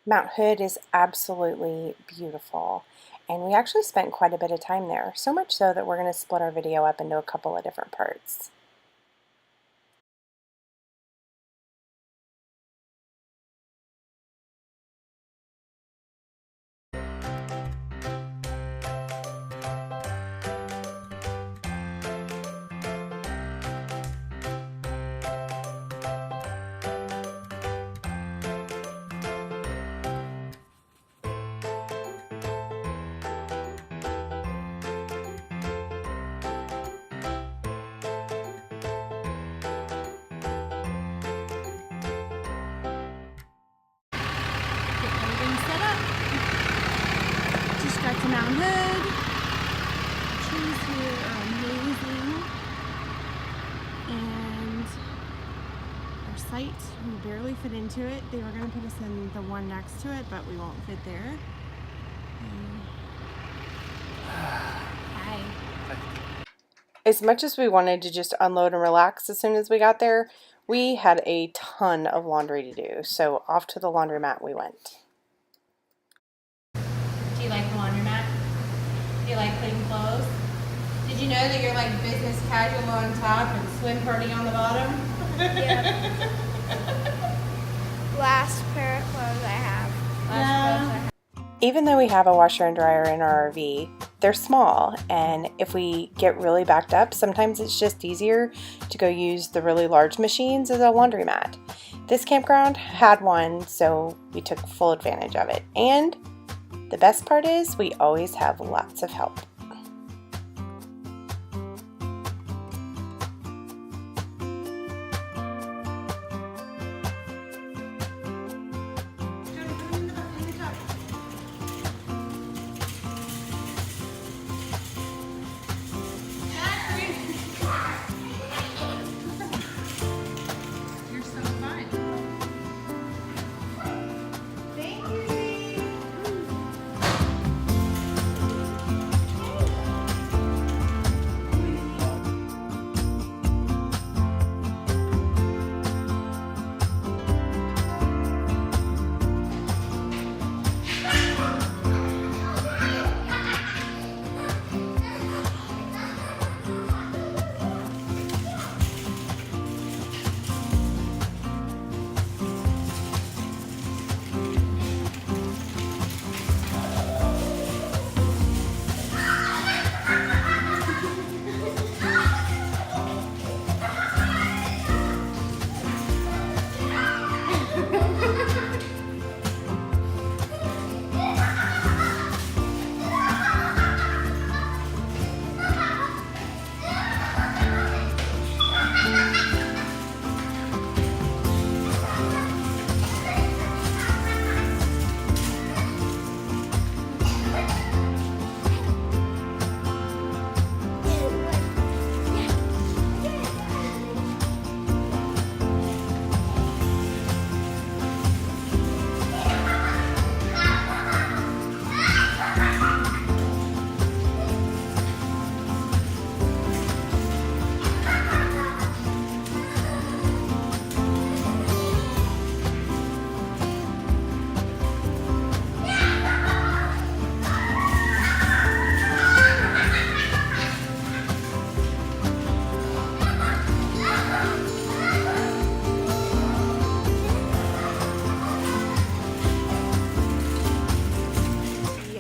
Mount Hood is absolutely beautiful, and we actually spent quite a bit of time there, so much so that we're going to split our video up into a couple of different parts. Got to Mount Hood. Trees here are amazing. And our site, we barely fit into it. They were going to put us in the one next to it, but we won't fit there. Hi. As much as we wanted to just unload and relax as soon as we got there, we had a ton of laundry to do, so off to the laundromat we went. Do you like the laundromat? Do you like clean clothes? Did you know that you're like business casual on top and swim party on the bottom? Yep. Last pair of clothes I have. Even though we have a washer and dryer in our RV, they're small, and if we get really backed up, sometimes it's just easier to go use the really large machines as a laundromat. This campground had one, so we took full advantage of it. And the best part is we always have lots of help.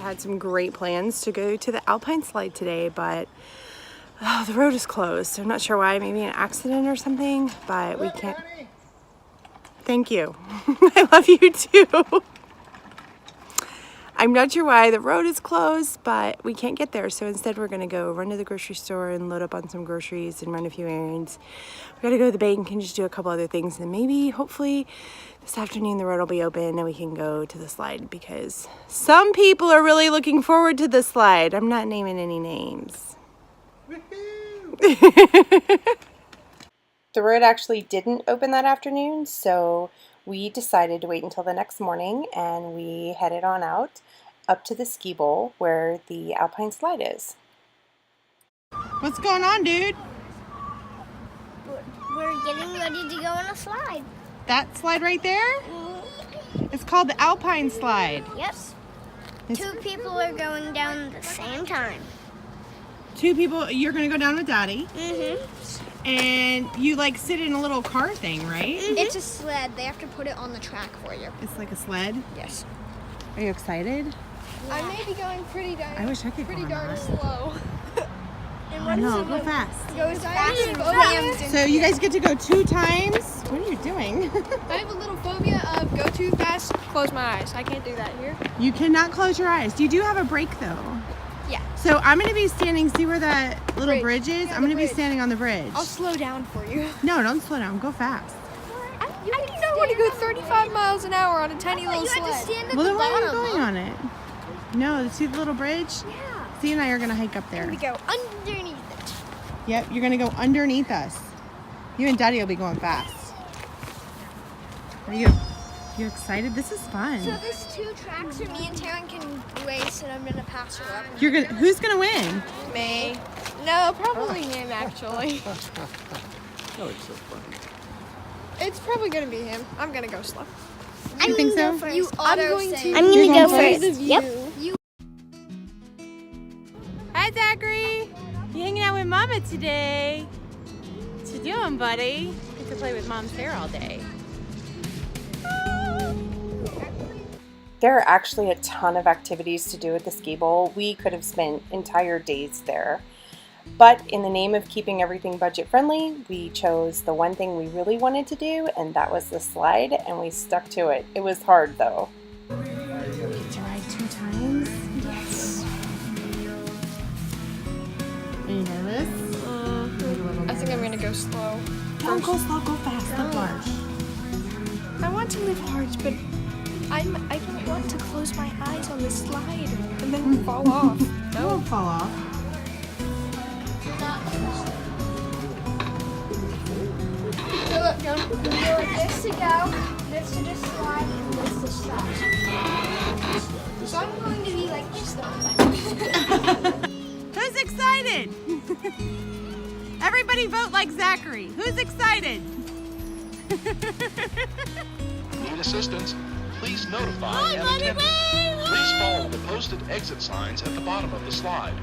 Had some great plans to go to the Alpine slide today, but the road is closed. I'm not sure why, maybe an accident or something, but we can't. Thank you. I love you too. I'm not sure why the road is closed, but we can't get there. So instead we're gonna go run to the grocery store and load up on some groceries and run a few errands. We gotta go to the bank and just do a couple other things. And maybe, hopefully, this afternoon the road will be open and we can go to the slide, because some people are really looking forward to the slide. I'm not naming any names. The road actually didn't open that afternoon, so we decided to wait until the next morning, and we headed on out up to the ski bowl where the Alpine slide is. What's going on, dude? We're getting ready to go on a slide. That slide right there? It's called the Alpine slide. Yep. It's 2 people are going down at the same time. 2 people. You're gonna go down with Daddy, Mm-hmm. and you like sit in a little car thing, right? It's a sled. They have to put it on the track for you. It's like a sled. Yes. Are you excited? I may be going pretty darn. I wish I could go on that. slow. I know, go fast. Go as fast as you can. So you guys get to go 2 times. What are you doing? I have a little phobia of go too fast, close my eyes. I can't do that here. You cannot close your eyes. You do have a break though. Yeah. So I'm gonna be standing, see where that little Bridge. bridge is? Yeah, I'm gonna the be bridge. standing on the bridge. I'll slow down for you. No, don't slow down, go fast. I do not want to go 35 miles an hour on a tiny little sled. Well, then why are you going on it? No, see the little bridge? Yeah. See and I are gonna hike up there. We go underneath it. Yep, you're gonna go underneath us. You and Daddy will be going fast. Are you excited? This is fun. So there's 2 tracks where me and Taryn can race, and I'm gonna pass her up. Who's gonna win? Me. No, probably him actually. That looks so funny. It's probably going to be him. I'm going to go slow. You think so? You I'm going to. I'm You're gonna go going first. Yep. Hi, Zachary. You hanging out with Mama today? What you doing, buddy? Get to play with Mom's hair all day. There are actually a ton of activities to do at the ski bowl. We could have spent entire days there. But in the name of keeping everything budget friendly, we chose the one thing we really wanted to do, and that was the slide, and we stuck to it. It was hard though. Did you ride 2 times? Yes. Are you nervous? I think I'm going to go slow. Don't go slow, go fast. Live large. I want to live large, but I don't want to close my eyes on the slide and then fall off. You won't fall off. So look, John, you go like this to go, this to just slide, and this to stop. So I'm going to be like this the whole time. Who's excited? Everybody vote like Zachary. Who's excited? Need assistance? Please notify an attendant. Please follow the posted exit signs at the bottom of the slide.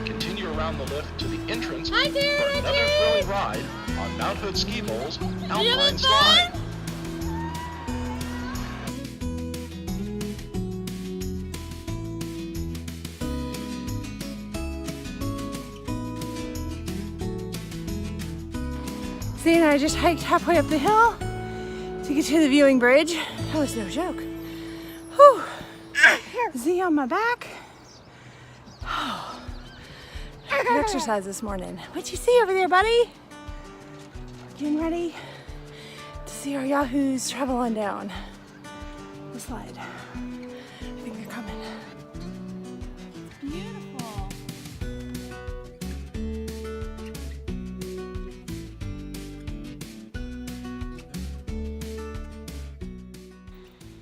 Continue around the lift to the entrance for another thrilling ride on Mount Hood Ski Bowl's Alpine Slide. See, and I just hiked halfway up the hill to get to the viewing bridge. That was no joke. Whew. Z on my back. Good exercise this morning. What'd you see over there, buddy? Getting ready to see our yahoos travel on down the slide. I think they're coming. Beautiful.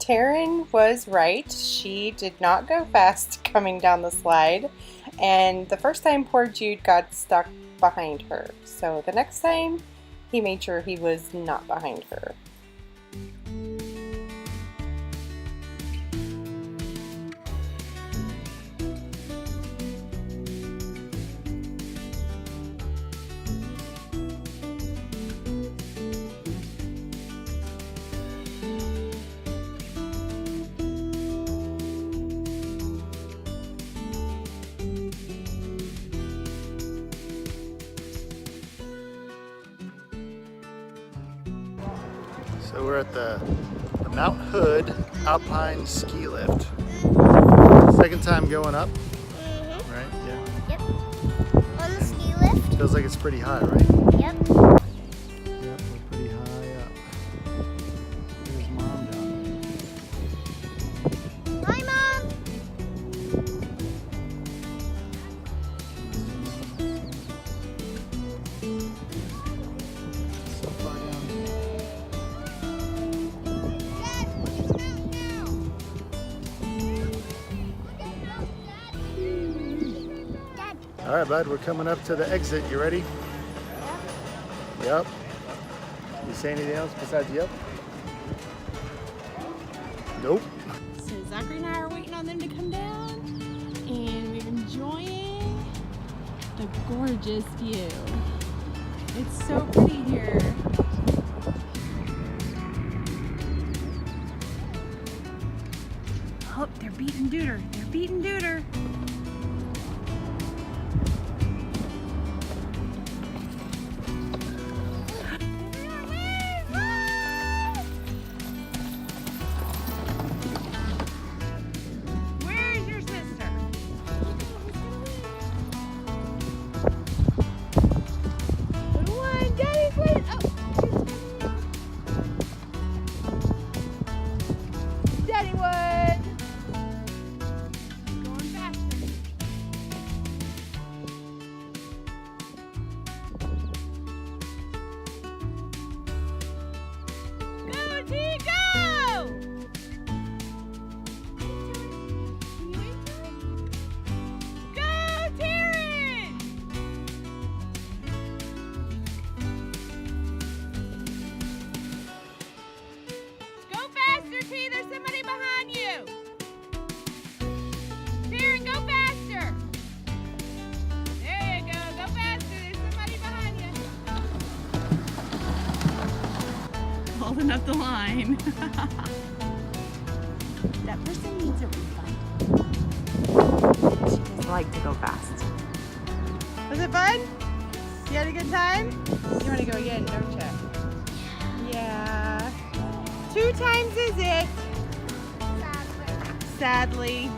Taryn was right. She did not go fast coming down the slide. And the first time poor Jude got stuck behind her. So the next time he made sure he was not behind her. So we're at the Mount Hood Alpine ski lift. Second time going up, right? Yeah. Yep. On the ski lift. Feels like it's pretty high, right? Yep. Yep, we're pretty high up. There's Mom down there. Hi, Mom. So far down. All right, bud, we're coming up to the exit. You ready? Yep. You say anything else besides yep? Nope. So Zachary and I are waiting on them to come down, and we're enjoying the gorgeous view. It's so pretty here. Oh, they're beating Duder. They're beating Duder. Where's your sister? Little one, Daddy's waiting. Oh, Daddy would. Going faster. Go, T, go! Go, Taryn! Go faster, T. There's somebody behind you. Taryn, go faster. There you go. Go faster. There's somebody behind you. Holding up the line. That person needs a refund. She doesn't like to go fast. Was it fun? You had a good time? You want to go again, don't you? Yeah. 2 times is it? Sadly.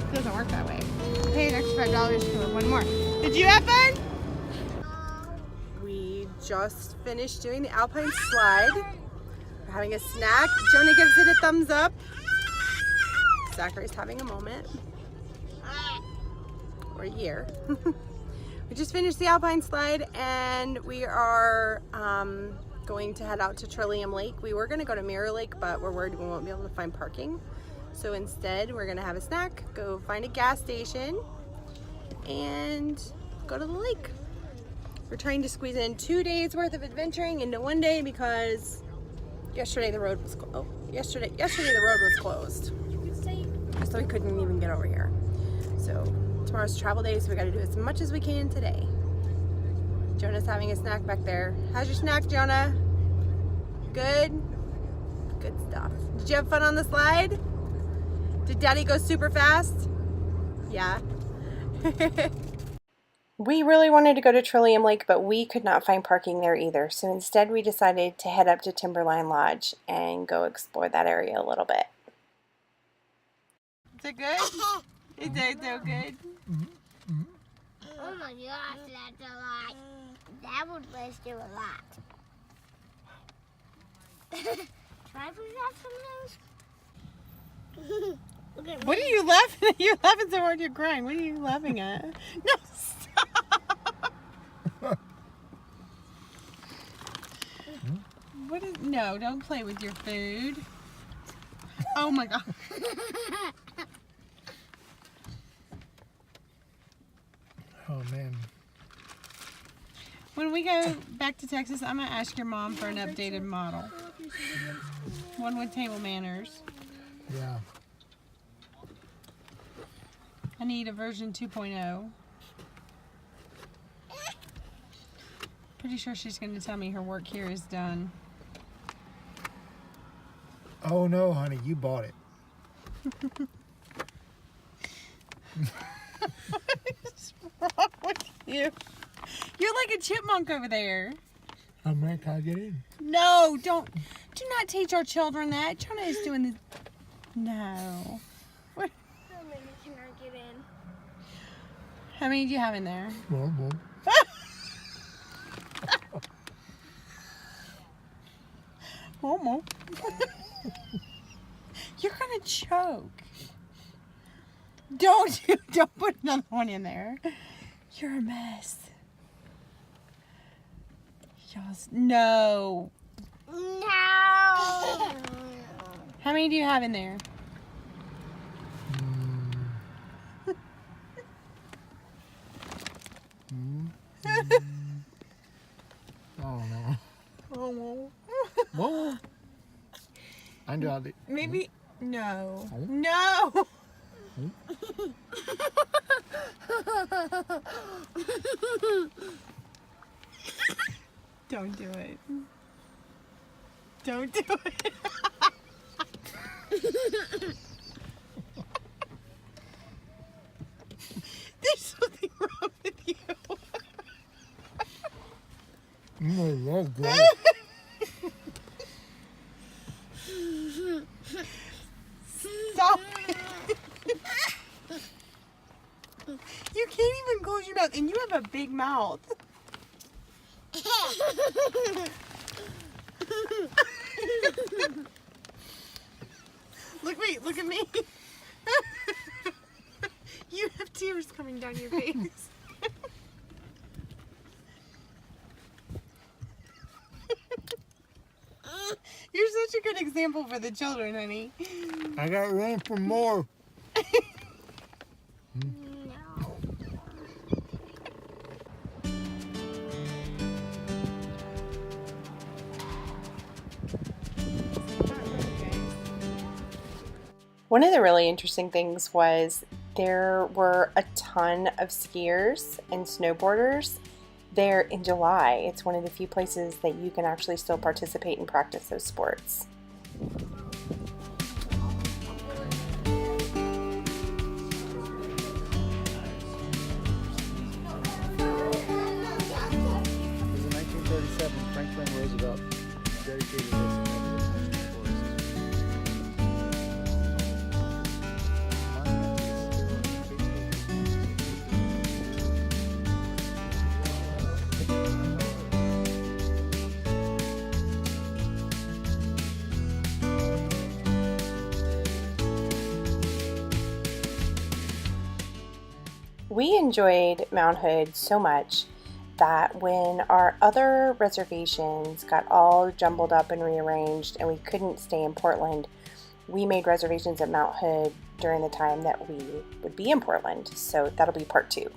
It doesn't work that way. Pay an extra $5 for one more. Did you have fun? We just finished doing the Alpine slide. We're having a snack. Jonah gives it a thumbs up. Zachary's having a moment. Or a year. We just finished the Alpine slide and we are going to head out to Trillium Lake. We were going to go to Mirror Lake, but we're worried we won't be able to find parking. So instead, we're going to have a snack, go find a gas station, and go to the lake. We're trying to squeeze in 2 days worth of adventuring into 1 day because yesterday the road was yesterday the road was closed. So we couldn't even get over here. So tomorrow's travel day, so we got to do as much as we can today. Jonah's having a snack back there. How's your snack, Jonah? Good? Good stuff. Did you have fun on the slide? Did Daddy go super fast? Yeah. We really wanted to go to Trillium Lake, but we could not find parking there either. So instead we decided to head up to Timberline Lodge and go explore that area a little bit. Is it good? Is it so good? Oh my gosh, that's a lot. That would last you a lot. Try to have some of those. Okay, What are you laughing at? You're laughing so hard you're crying. What are you laughing at? No, stop. What is, no, don't play with your food. Oh my God. Oh man. When we go back to Texas, I'm going to ask your mom for an updated model. One with table manners. Yeah. I need a version 2.0. Pretty sure she's going to tell me her work here is done. Oh no, honey, you bought it. What's wrong with you? You're like a chipmunk over there. How many can I get in? No, do not teach our children that. Jonah is doing this. No. What? How many can I get in? How many do you have in there? Well. Momo. You're gonna choke. Don't put another one in there. You're a mess. No. No. How many do you have in there? Oh no. Oh, Maybe, no. No! Don't do it. Don't do it. There's something wrong with you. Stop it. You can't even close your mouth, and you have a big mouth. Look at me. You have tears coming down your face. You're such a good example for the children, honey. I got room for more. One of the really interesting things was there were a ton of skiers and snowboarders there in July. It's one of the few places that you can actually still participate and practice those sports. In 1937, Franklin Roosevelt dedicated this national forest. We enjoyed Mount Hood so much that when our other reservations got all jumbled up and rearranged and we couldn't stay in Portland, we made reservations at Mount Hood during the time that we would be in Portland. So that'll be part 2.